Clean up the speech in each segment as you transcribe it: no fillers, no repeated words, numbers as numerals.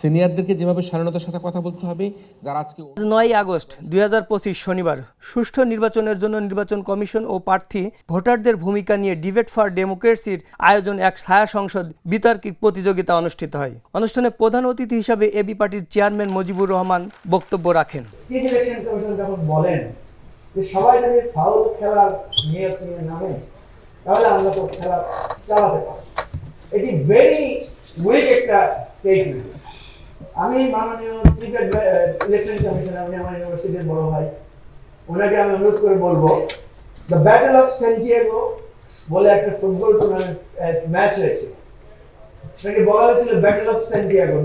সিনিয়রদেরকে যেভাবে স্বাধীনতার সাথে কথা বলতে হবে, যারা আজকে 9 আগস্ট 2025 শনিবার সুষ্ঠু নির্বাচনের জন্য নির্বাচন কমিশন ও প্রার্থী ভোটারদের ভূমিকা নিয়ে ডিবেট ফর ডেমোক্রেসির আয়োজন এক ছায়া সংসদ বিতর্কিক প্রতিযোগিতা অনুষ্ঠিত হয়। অনুষ্ঠানে প্রধান অতিথি হিসাবে এবি পার্টির চেয়ারম্যান মুজিবুর রহমান বক্তব্য রাখেন। চিফ ইলেকশন কমিশন যখন বলেন যে সবাই যদি ফাউল খেলার নিয়ত নিয়ে নামে তাহলে আমরা তো খেলা চালাতে পারি, এটি ভেরি উইক একটা স্টেটমেন্ট। আমি মাননীয় চিফ ইলেকশন কমিশনার, উনি আমার ইউনিভার্সিটির বড় ভাই, ওনাকে আমি অনুরোধ করে বলবো, দ্য ব্যাটল অফ সেন্টিয়াগো বলে একটা ফুটবল টুর্নামেন্ট ম্যাচ হয়েছিল, সেটাকে বলা হয়েছিল ব্যাটল অফ সেন্টিয়াগো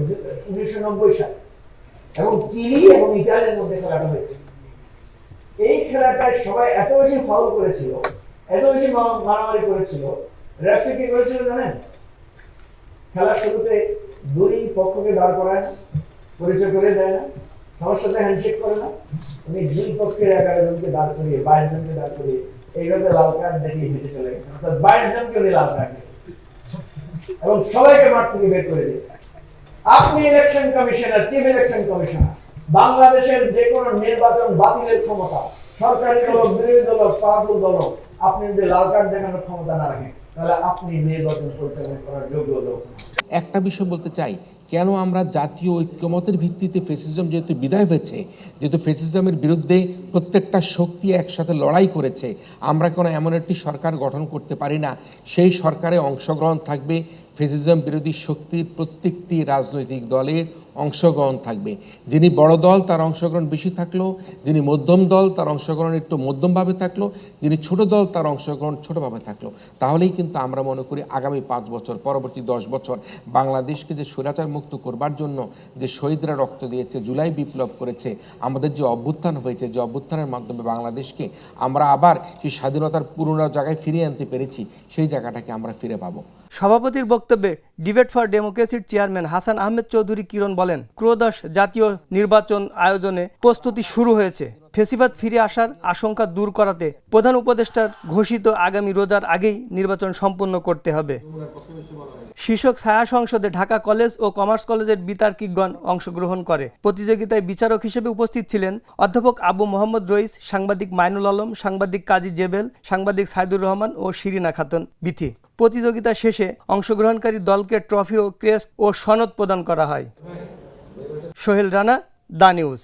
1990 সালে, এবং চিলি এবং ইতালির মধ্যে খেলাটা হয়েছিল। এই খেলাটায় সবাই এত বেশি ফাউল করেছিল, এত বেশি মারামারি করেছিল, রেফারি কি করেছিল জানেন? খেলার শুরুতে দুই পক্ষকে দাঁড় করায় না, পরিচয় করে দেয় না, সবার সাথে হ্যান্ডশেক করে না, উনি দুই পক্ষের 11 জনকে দাঁড় করিয়ে 22 জনকে দাঁড় করিয়ে এইভাবে লাল কার্ড দেখিয়ে হেঁটে চলে গেছে, অর্থাৎ 22 জনকে উনি লাল কার্ড দিয়েছে এবং সবাইকে মাঠ থেকে বের করে দিয়েছে। আপনি election commissioner, chief election commissioner, বাংলাদেশের যে কোনো নির্বাচন বাতিলের ক্ষমতা সরকারি দল, বিরোধী দল, পাওয়ারফুল দল, আপনি যদি লাল কার্ড দেখানোর ক্ষমতা না রাখেন তাহলে আপনি নির্বাচন পরিচালনা করার যোগ্য লোক। একটা বিষয় বলতে চাই, কেন আমরা জাতীয় ঐক্যমতের ভিত্তিতে ফ্যাসিজম যেহেতু বিদায় হয়েছে, যেহেতু ফ্যাসিজমের বিরুদ্ধে প্রত্যেকটা শক্তি একসাথে লড়াই করেছে, আমরা কোনো এমন একটি সরকার গঠন করতে পারি না সেই সরকারে অংশগ্রহণ থাকবে ফ্যাসিজম বিরোধী শক্তির প্রত্যেকটি রাজনৈতিক দলের অংশগ্রহণ থাকবে। যিনি বড় দল তার অংশগ্রহণ বেশি থাকলো, যিনি মধ্যম দল তার অংশগ্রহণ একটু মধ্যমভাবে থাকলো, যিনি ছোট দল তার অংশগ্রহণ ছোটোভাবে থাকলো। তাহলেই কিন্তু আমরা মনে করি আগামী 5 বছর, পরবর্তী 10 বছর বাংলাদেশকে যে স্বৈরাচার মুক্ত করবার জন্য যে শহীদরা রক্ত দিয়েছে, জুলাই বিপ্লব করেছে, আমাদের যে অভ্যুত্থান হয়েছে, যে অভ্যুত্থানের মাধ্যমে বাংলাদেশকে আমরা আবার সেই স্বাধীনতার পুরনো জায়গায় ফিরিয়ে আনতে পেরেছি, সেই জায়গাটাকে আমরা ফিরে পাবো। সভাপতির বক্তব্যে ডিবেট ফর ডেমোক্রেসির চেয়ারম্যান হাসান আহমেদ চৌধুরী কিরণ বলেন, ত্রয়োদশ জাতীয় নির্বাচন আয়োজনে প্রস্তুতি শুরু হয়েছে। ফেসিবাদ ফিরে আসার আশঙ্কা দূর করাতে প্রধান উপদেষ্টার ঘোষিত আগামী রোজার আগেই নির্বাচন সম্পন্ন করতে হবে। শীর্ষক ছায়া সংসদে ঢাকা কলেজ ও কমার্স কলেজের বিতার্কিকগণ অংশগ্রহণ করে। প্রতিযোগিতায় বিচারক হিসেবে উপস্থিত ছিলেন অধ্যাপক আবু মোহাম্মদ রইস, সাংবাদিক মাইনুল আলম, সাংবাদিক কাজী জেবেল, সাংবাদিক সাইদুর রহমান ও শিরিনা খাতুন বিথি। প্রতিযোগিতা শেষে অংশগ্রহণকারী দলকে ট্রফি ও ক্রেস্ট ও সনদ প্রদান করা হয়। Sohel Rana, the news.